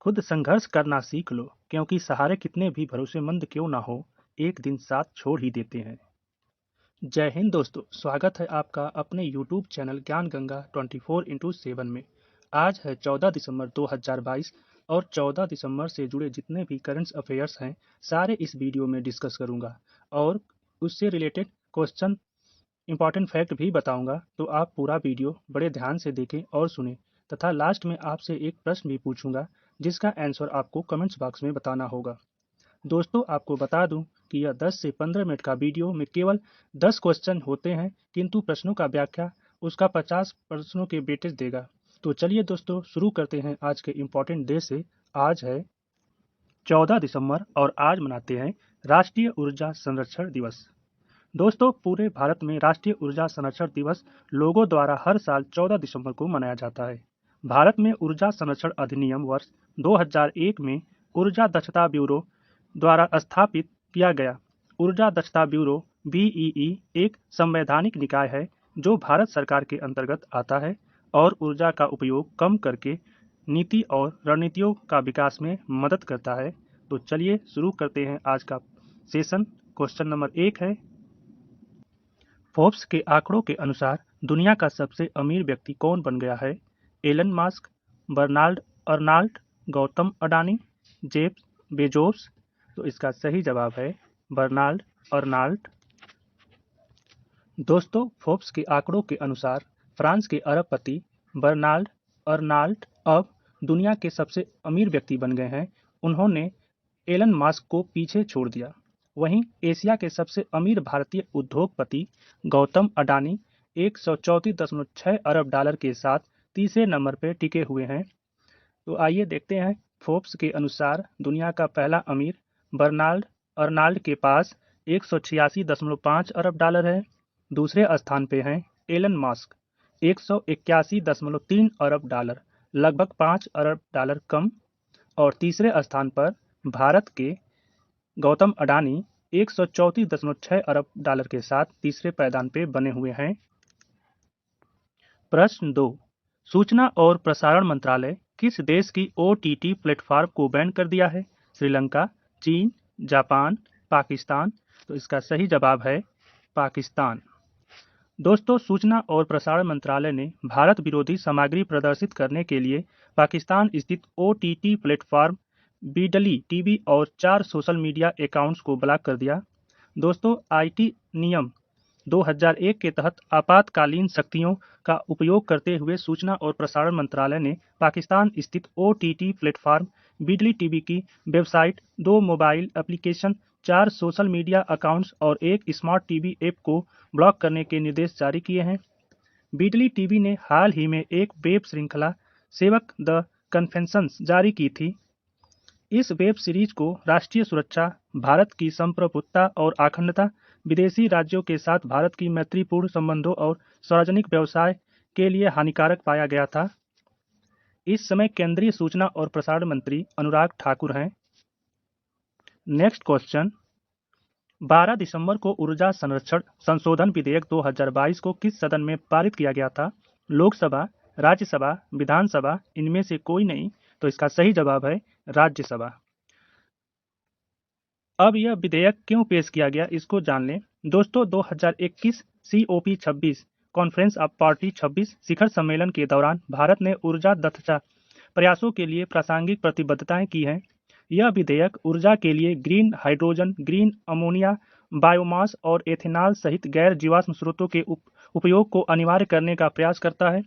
खुद संघर्ष करना सीख लो, क्योंकि सहारे कितने भी भरोसेमंद क्यों ना हो, एक दिन साथ छोड़ ही देते हैं। जय हिंद दोस्तों, स्वागत है आपका अपने YouTube चैनल ज्ञान गंगा 24x7 में। आज है 14 दिसंबर 2022 और 14 दिसंबर से जुड़े जितने भी करंट अफेयर्स हैं, सारे इस वीडियो में डिस्कस करूंगा और उससे रिलेटेड क्वेश्चन, इंपॉर्टेंट फैक्ट भी बताऊंगा। तो आप पूरा वीडियो बड़े ध्यान से देखें और सुनें, तथा लास्ट में आपसे एक प्रश्न भी पूछूंगा जिसका आंसर आपको कमेंट्स बॉक्स में बताना होगा। दोस्तों, आपको बता दूं कि यह 10 से 15 मिनट का वीडियो में केवल 10 क्वेश्चन होते हैं, किंतु प्रश्नों का व्याख्या उसका 50 प्रश्नों के वेटेज देगा। तो चलिए दोस्तों, शुरू करते हैं आज के इम्पोर्टेंट डे से। आज है 14 दिसंबर और आज मनाते हैं राष्ट्रीय ऊर्जा संरक्षण दिवस। दोस्तों, पूरे भारत में राष्ट्रीय ऊर्जा संरक्षण दिवस लोगों द्वारा हर साल 14 दिसंबर को मनाया जाता है। भारत में ऊर्जा संरक्षण अधिनियम वर्ष 2001 में ऊर्जा दक्षता ब्यूरो द्वारा स्थापित किया गया। ऊर्जा दक्षता ब्यूरो BEE एक संवैधानिक निकाय है जो भारत सरकार के अंतर्गत आता है और ऊर्जा का उपयोग कम करके नीति और रणनीतियों का विकास में मदद करता है। तो चलिए शुरू करते हैं आज का सेशन। क्वेश्चन नंबर 1 है, फोर्ब्स के आंकड़ों के अनुसार दुनिया का सबसे अमीर व्यक्ति कौन बन गया है? Elon Musk, Bernard Arnault, Gautam Adani, Jeff Bezos. तो इसका सही जवाब है बर्नार्ड अर्नाल्ड। दोस्तों, फोर्ब्स के आंकड़ों के अनुसार फ्रांस के अरबपति बर्नार्ड अर्नाल्ड अब दुनिया के सबसे अमीर व्यक्ति बन गए हैं। उन्होंने एलन मस्क को पीछे छोड़ दिया। वहीं एशिया के सबसे अमीर भारतीय उद्योगपति गौतम अडानी 134.6 अरब डॉलर के साथ तीसरे नंबर पर टिके हुए हैं। तो आइए देखते हैं, फोर्ब्स के अनुसार दुनिया का पहला अमीर बर्नार्ड अर्नाल्ड के पास 186.5 अरब डॉलर है। दूसरे स्थान पे हैं एलन मस्क 181.3 अरब डॉलर, लगभग 5 अरब डॉलर कम। और तीसरे स्थान पर भारत के गौतम अडानी 134.6 अरब डॉलर के साथ तीसरे पायदान पे बने हुए हैं। प्रश्न 2, सूचना और प्रसारण मंत्रालय किस देश की OTT प्लेटफॉर्म को बैन कर दिया है? श्रीलंका, चीन, जापान, पाकिस्तान। तो इसका सही जवाब है पाकिस्तान। दोस्तों, सूचना और प्रसारण मंत्रालय ने भारत विरोधी सामग्री प्रदर्शित करने के लिए पाकिस्तान स्थित OTT प्लेटफॉर्म बिडली टीवी और 4 सोशल मीडिया अकाउंट्स को ब्लॉक कर दिया। दोस्तों, IT नियम 2001 के तहत आपातकालीन शक्तियों का उपयोग करते हुए सूचना और प्रसारण मंत्रालय ने पाकिस्तान स्थित OTT प्लेटफॉर्म बिडली टीवी की website, 2 mobile application, 4 social media accounts और 1 स्मार्ट टीवी ऐप को ब्लॉक करने के निर्देश जारी किए हैं। बिडली टीवी ने हाल ही में एक वेब श्रृंखला सेवक द कन्फेशंस जारी की थी। इस वेब सीरीज को राष्ट्रीय सुरक्षा, भारत की संप्रभुता और अखंडता, विदेशी राज्यों के साथ भारत की मैत्रीपूर्ण संबंधों और सार्वजनिक व्यवसाय के लिए हानिकारक पाया गया था। इस समय केंद्रीय सूचना और प्रसारण मंत्री अनुराग ठाकुर हैं। नेक्स्ट क्वेश्चन, 12 दिसंबर को ऊर्जा संरक्षण संशोधन विधेयक 2022 को किस सदन में पारित किया गया था? लोकसभा, राज्यसभा, विधानसभा, इनमें से कोई नहीं। तो इसका सही जवाब है राज्यसभा। अब यह विधेयक क्यों पेश किया गया, इसको जान लें। दोस्तों, 2021 COP 26 कॉन्फ्रेंस ऑफ पार्टी 26 शिखर सम्मेलन के दौरान भारत ने ऊर्जा दक्षता प्रयासों के लिए प्रासंगिक प्रतिबद्धताएं की हैं। यह विधेयक ऊर्जा के लिए green hydrogen, green ammonia, biomass और एथेनॉल सहित गैर जीवाश्म स्रोतों के उपयोग को अनिवार्य करने का प्रयास करता है।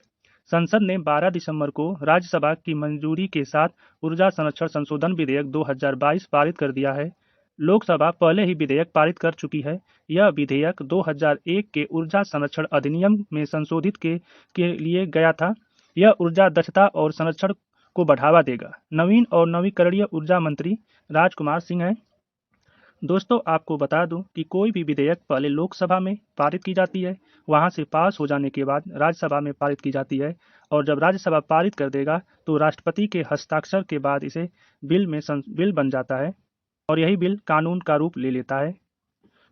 संसद ने 12 दिसंबर को राज्यसभा की मंजूरी के साथ ऊर्जा संरक्षण संशोधन विधेयक 2022 पारित कर दिया है। लोकसभा पहले ही विधेयक पारित कर चुकी है। यह विधेयक 2001 के ऊर्जा संरक्षण अधिनियम में संशोधित के लिए गया था। यह ऊर्जा दक्षता और संरक्षण को बढ़ावा देगा। नवीन और नवीकरणीय ऊर्जा मंत्री राजकुमार सिंह हैं। दोस्तों, आपको बता दूं कि कोई भी विधेयक पहले लोकसभा में पारित की जाती है, वहां से पास हो जाने के बाद राज्यसभा में पारित की जाती है, और जब राज्यसभा पारित कर देगा तो राष्ट्रपति के हस्ताक्षर के बाद इसे बिल बन जाता है और यही बिल कानून का रूप ले लेता है।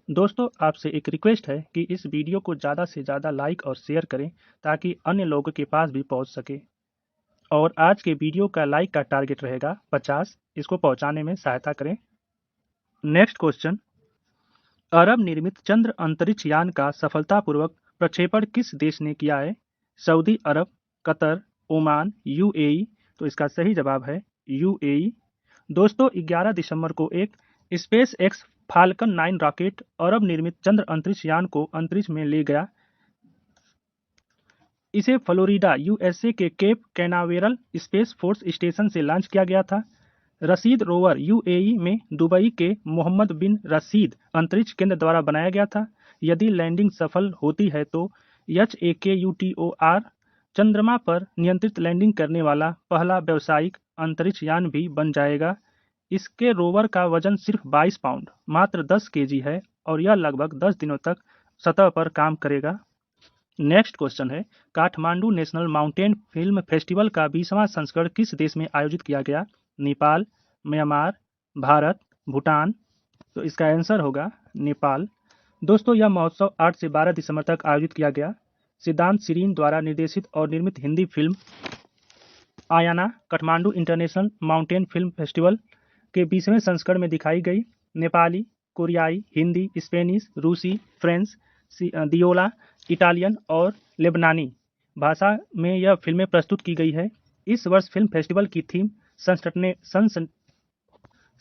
दोस्तों, आपसे एक रिक्वेस्ट है कि इस वीडियो को ज़्यादा से ज़्यादा लाइक और शेयर करें ताकि अन्य लोगों के पास भी पहुंच सके। और आज के वीडियो का लाइक का टारगेट रहेगा 50। इसको पहुंचाने में सहायता करें। नेक्स्ट क्वेश्चन, अरब निर्मित चंद्र अंतरिक्ष यान का सफलतापूर्वक प्रक्षेपण किस देश ने किया है? सऊदी अरब, कतर, ओमान, यूएई। तो इसका सही जवाब है यूएई। दोस्तों 11 दिसंबर को एक स्पेस एक्स फाल्कन 9 रॉकेट अरब निर्मित चंद्र अंतरिक्ष यान को अंतरिक्ष में ले गया। इसे फ्लोरिडा यूएसए के Cape Canaveral space force station से लॉन्च किया गया था। रशीद रोवर यूएई में दुबई के मोहम्मद बिन रशीद अंतरिक्ष केंद्र द्वारा बनाया गया था। यदि लैंडिंग सफल होती है तो HAKUTOR चंद्रमा पर नियंत्रित लैंडिंग करने वाला पहला व्यावसायिक अंतरिक्ष यान भी बन जाएगा। इसके रोवर का वजन सिर्फ 22 पाउंड मात्र 10 केजी है और यह लगभग 10 दिनों तक सतह पर काम करेगा। नेक्स्ट क्वेश्चन है, Kathmandu national mountain film festival का 20वां संस्करण किस देश में आयोजित किया गया? नेपाल, म्यांमार, भारत, भूटान। तो इसका आंसर होगा नेपाल। दोस्तों यह महोत्सव 8 से 12 दिसंबर तक आयोजित किया गया। सिद्धांत सिरीन द्वारा निर्देशित और निर्मित Hindi film Ayana Kathmandu international mountain film festival के 20वें संस्करण में दिखाई गई। नेपाली, कोरियाई, हिंदी, स्पेनिश, रूसी, फ्रेंच, दियोला, इटालियन और लेबनानी भाषा में यह फिल्में प्रस्तुत की गई है। इस वर्ष फिल्म फेस्टिवल की थीम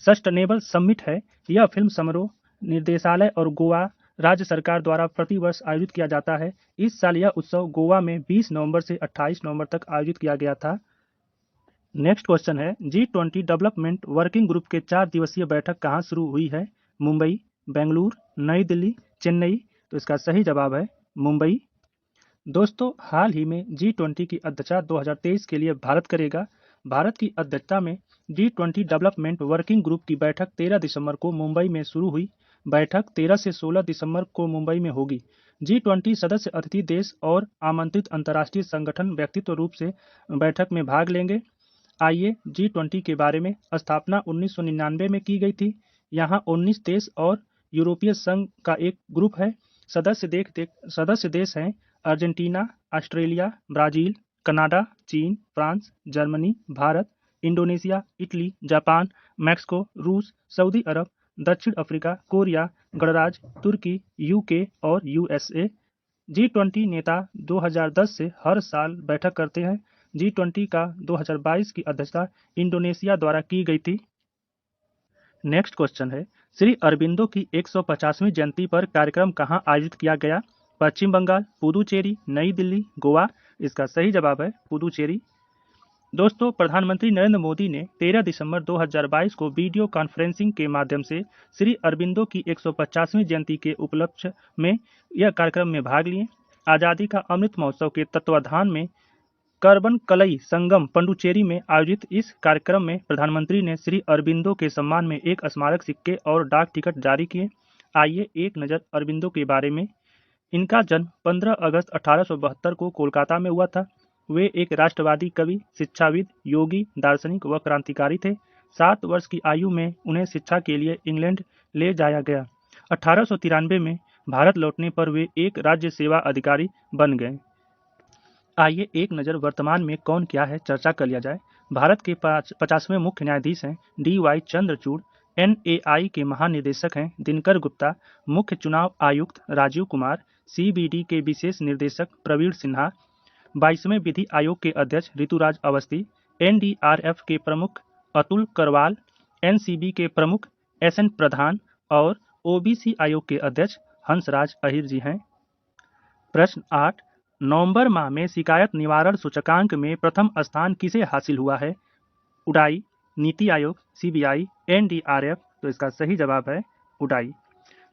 सस्टेनेबल समिट है। यह फिल्म समारोह निर्देशालय और गोवा राज्य सरकार द्वारा प्रतिवर्ष आयोजित किया जाता है। इस साल यह उत्सव गोवा में 20 नवंबर से 28 नवंबर तक आयोजित किया गया था। नेक्स्ट क्वेश्चन है, G20 डेवलपमेंट वर्किंग ग्रुप के 4 दिवसीय बैठक कहाँ शुरू हुई है? मुंबई, बेंगलुरु, नई दिल्ली, चेन्नई। तो इसका सही जवाब है मुंबई। दोस्तों हाल ही में G20 की अध्यक्षता 2023 के लिए भारत करेगा। भारत की अध्यक्षता में G20 डेवलपमेंट वर्किंग ग्रुप की बैठक 13 दिसंबर को मुंबई में शुरू हुई। बैठक 13 से 16 दिसंबर को मुंबई में होगी। G20 सदस्य अतिथि देश और आमंत्रित अंतर्राष्ट्रीय संगठन व्यक्तित्व रूप से बैठक में भाग लेंगे। आइए G20 के बारे में। स्थापना 1999 में की गई थी। यहाँ 19 देश और यूरोपीय संघ का एक ग्रुप है। सदस्य देश हैं अर्जेंटीना, ऑस्ट्रेलिया, ब्राजील, कनाडा, चीन, France, Germany, Bharat, Indonesia, Italy, Japan, Mexico, रूस, सऊदी अरब, दक्षिण अफ्रीका, कोरिया, गणराज्य, तुर्की, यूके और यूएसए। G20 नेता 2010 से हर साल बैठक करते हैं। G20 का 2022 की अध्यक्षता इंडोनेशिया द्वारा की गई थी। नेक्स्ट क्वेश्चन है, श्री अरबिंदो की 150वीं जयंती पर कार्यक्रम कहाँ आयोजित किया गया? पश्चिम बंगाल, पुदुचेरी, नई दिल्ली, गोवा। इसका सही जवाब है पुदुचेरी। दोस्तों प्रधानमंत्री नरेंद्र मोदी ने 13 दिसंबर 2022 को वीडियो कॉन्फ्रेंसिंग के माध्यम से श्री अरबिंदो की 150वीं जयंती के उपलक्ष्य में यह कार्यक्रम में भाग लिए। आज़ादी का अमृत महोत्सव के तत्वाधान में करबन कलई संगम पंडुचेरी में आयोजित इस कार्यक्रम में प्रधानमंत्री ने श्री अरबिंदो के सम्मान में एक स्मारक सिक्के और डाक टिकट जारी किए। आइए एक नज़र अरबिंदो के बारे में। इनका जन्म 15 अगस्त 1872 को कोलकाता में हुआ था। वे एक राष्ट्रवादी कवि, शिक्षाविद, योगी, दार्शनिक व क्रांतिकारी थे। 7 वर्ष की आयु में उन्हें शिक्षा के लिए इंग्लैंड ले जाया गया। 1893 में भारत लौटने पर वे एक राज्य सेवा अधिकारी बन गए। आइए एक नज़र वर्तमान में कौन क्या है चर्चा कर लिया जाए। भारत के 50वें मुख्य न्यायाधीश हैं DY चंद्रचूड़। NAI के महानिदेशक हैं दिनकर गुप्ता। मुख्य चुनाव आयुक्त राजीव कुमार। CBD के विशेष निर्देशक प्रवीण सिन्हा। 22वें विधि आयोग के अध्यक्ष ऋतुराज अवस्थी। NDRF के प्रमुख अतुल करवाल। NCB के प्रमुख SN प्रधान और OBC आयोग के अध्यक्ष हंसराज अहिर जी हैं। प्रश्न 8, नवंबर माह में शिकायत निवारण सूचकांक में प्रथम स्थान किसे हासिल हुआ है? उडाई, नीति आयोग, CBI, NDRF। तो इसका सही जवाब है उडाई।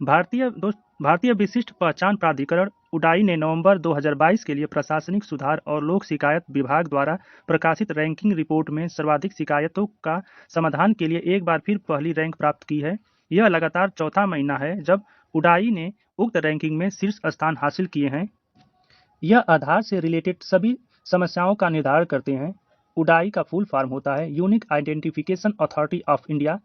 भारतीय विशिष्ट पहचान प्राधिकरण उडाई ने नवंबर 2022 के लिए प्रशासनिक सुधार और लोक शिकायत विभाग द्वारा प्रकाशित रैंकिंग रिपोर्ट में सर्वाधिक शिकायतों का समाधान के लिए एक बार फिर पहली रैंक प्राप्त की है। यह लगातार चौथा महीना है जब उडाई ने उक्त रैंकिंग में शीर्ष स्थान हासिल किए हैं। यह आधार से रिलेटेड सभी समस्याओं का निर्धारण करते हैं। उडाई का फुल फॉर्म होता है unique identification authority of India.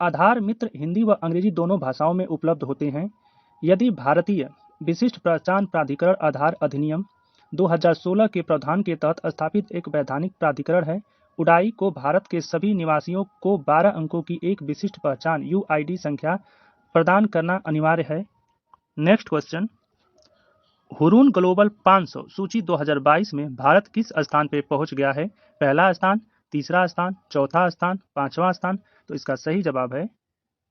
Aadhaar Mitra Hindi व अंग्रेजी दोनों भाषाओं में उपलब्ध होते हैं। यदि भारतीय विशिष्ट पहचान प्राधिकरण आधार अधिनियम 2016 के प्रावधान के तहत स्थापित एक वैधानिक प्राधिकरण है। उडाई को भारत के सभी निवासियों को 12 अंकों की एक विशिष्ट पहचान UID संख्या प्रदान करना अनिवार्य है। नेक्स्ट क्वेश्चन, हुरून ग्लोबल 500 सूची 2022 में भारत किस स्थान पर पहुंच गया है? पहला स्थान, तीसरा स्थान, चौथा स्थान, पांचवा स्थान? तो इसका सही जवाब है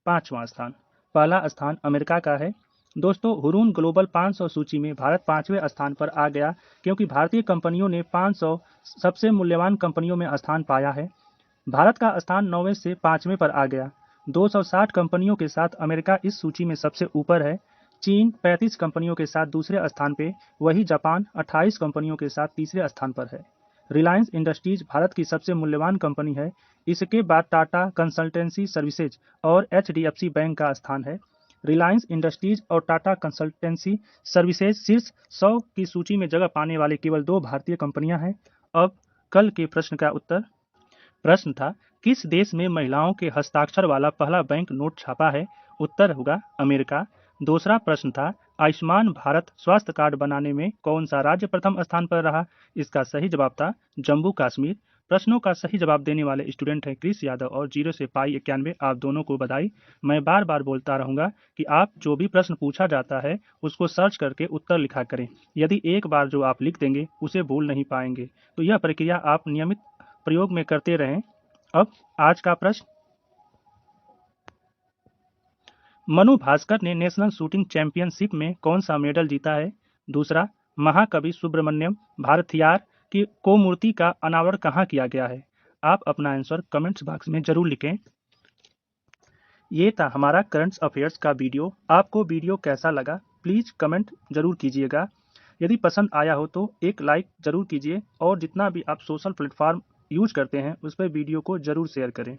पांचवा स्थान। पहला स्थान अमेरिका का है। दोस्तों, हुरून ग्लोबल 500 सूची में भारत 5वें स्थान पर आ गया क्योंकि भारतीय कंपनियों ने 500 सबसे मूल्यवान कंपनियों में स्थान पाया है। भारत का स्थान 9वें से 5वें पर आ गया। 260 कंपनियों के साथ अमेरिका इस सूची में सबसे ऊपर है। चीन 35 कंपनियों के साथ दूसरे स्थान पे, वही जापान 28 कंपनियों के साथ तीसरे स्थान पर है। रिलायंस इंडस्ट्रीज भारत की सबसे मूल्यवान कंपनी है। इसके बाद टाटा कंसल्टेंसी सर्विसेज और HDFC बैंक का स्थान है। रिलायंस इंडस्ट्रीज और टाटा कंसल्टेंसी सर्विसेज शीर्ष 100 की सूची में जगह पाने वाली केवल 2 भारतीय कंपनियां हैं। अब कल के प्रश्न का उत्तर। प्रश्न था, किस देश में महिलाओं के हस्ताक्षर वाला पहला बैंक नोट छापा है? उत्तर होगा अमेरिका। दूसरा प्रश्न था, आयुष्मान भारत स्वास्थ्य कार्ड बनाने में कौन सा राज्य प्रथम स्थान पर रहा? इसका सही जवाब था जम्मू कश्मीर। प्रश्नों का सही जवाब देने वाले स्टूडेंट हैं क्रिस यादव और 0 से पाई 91। आप दोनों को बधाई। मैं बार बार बोलता रहूंगा कि आप जो भी प्रश्न पूछा जाता है उसको सर्च करके उत्तर लिखा करें। यदि एक बार जो आप लिख देंगे उसे भूल नहीं पाएंगे। तो यह प्रक्रिया आप नियमित प्रयोग में करते रहें। अब आज का प्रश्न, मनु भास्कर ने नेशनल शूटिंग चैंपियनशिप में कौन सा मेडल जीता है? दूसरा, महाकवि सुब्रमण्यम भारथियार को मूर्ति का अनावरण कहाँ किया गया है? आप अपना आंसर कमेंट्स बॉक्स में जरूर लिखें। ये था हमारा करंट अफेयर्स का वीडियो। आपको वीडियो कैसा लगा प्लीज कमेंट जरूर कीजिएगा। यदि पसंद आया हो तो एक लाइक जरूर कीजिए और जितना भी आप सोशल प्लेटफॉर्म यूज करते हैं उस पर वीडियो को जरूर शेयर करें।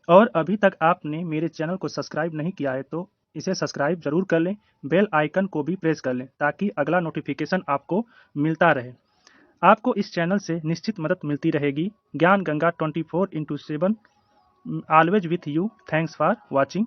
और अभी तक आपने मेरे चैनल को सब्सक्राइब नहीं किया है तो इसे सब्सक्राइब जरूर कर लें। बेल आइकन को भी प्रेस कर लें ताकि अगला नोटिफिकेशन आपको मिलता रहे। आपको इस चैनल से निश्चित मदद मिलती रहेगी। ज्ञान Ganga 24/7 always with you. Thanks for watching.